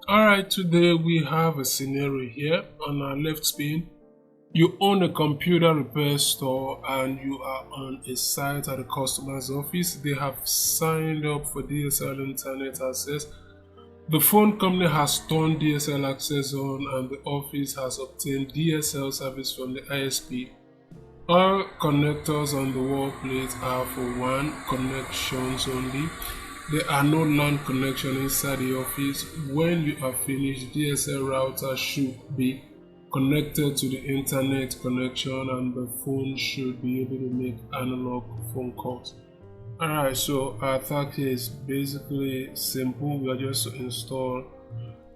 Alright, today we have a scenario here on our left screen. You own a computer repair store and you are on a site at the customer's office. They have signed up for DSL internet access. The phone company has turned DSL access on and the office has obtained DSL service from the ISP. All connectors on the wall plate are for WAN connections only. There are no LAN connection inside the office. When you are finished, DSL router should be connected to the internet connection and the phone should be able to make analog phone calls. Alright, so our attack here is basically simple. We are just to install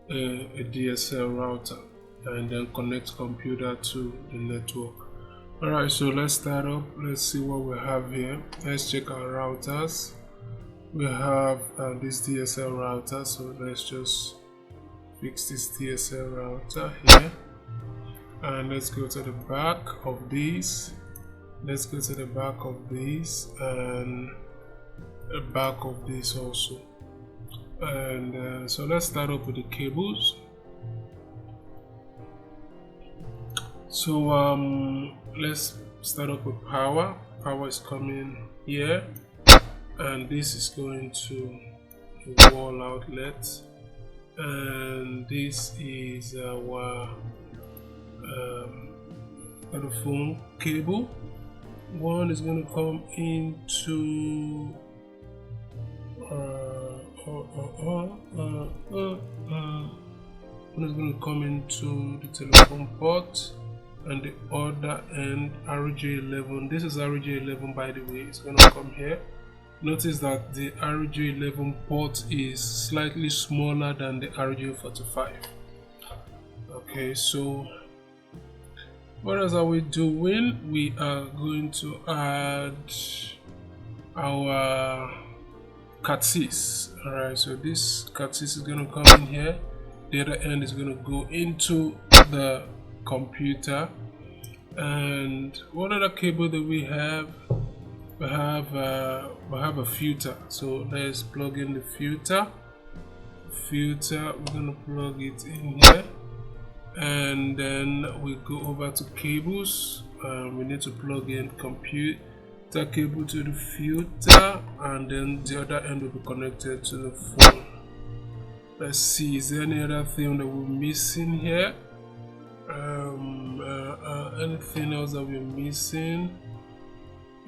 a DSL router and then connect computer to the network. Alright, so let's start up. Let's see what we have here. Let's check our routers. We have this DSL router, so let's just fix this DSL router here, and let's go to the back of these. Let's go to the back of these and the back of this also. And so let's start up with the cables. So let's start up with power. Power is coming here, and this is going to the wall outlet, and this is our telephone cable. One is going to come into one is going to come into the telephone port, and the other end RJ11. This is RJ11, by the way. It's going to come here. Notice that the RJ11 port is slightly smaller than the RJ45. Okay, so what else are we doing? We are going to add our CAT6. Alright, so this CAT6 is going to come in here. The other end is going to go into the computer. And what other cable do we have? We have a filter, so let's plug in the filter. We're gonna plug it in here, and then we go over to cables. We need to plug in computer cable to the filter, and then the other end will be connected to the phone. Let's see, is there any other thing that we're missing here?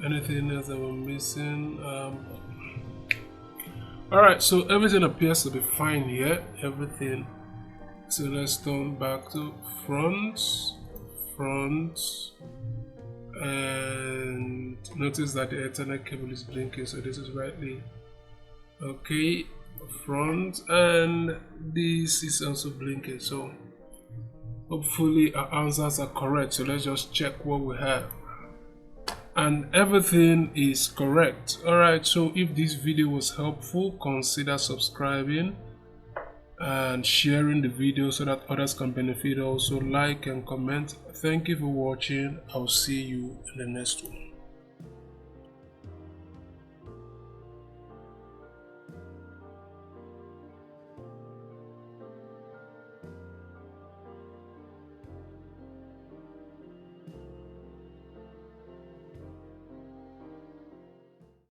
Anything else that we're missing? Alright, so everything appears to be fine here. Everything. So let's turn back to front, and notice that the Ethernet cable is blinking, so this is rightly okay. Front, and this is also blinking, so hopefully our answers are correct. So let's just check what we have, and everything is correct. Alright, so if this video was helpful, consider subscribing and sharing the video so that others can benefit. Also like and comment. Thank you for watching. I'll see you in the next one.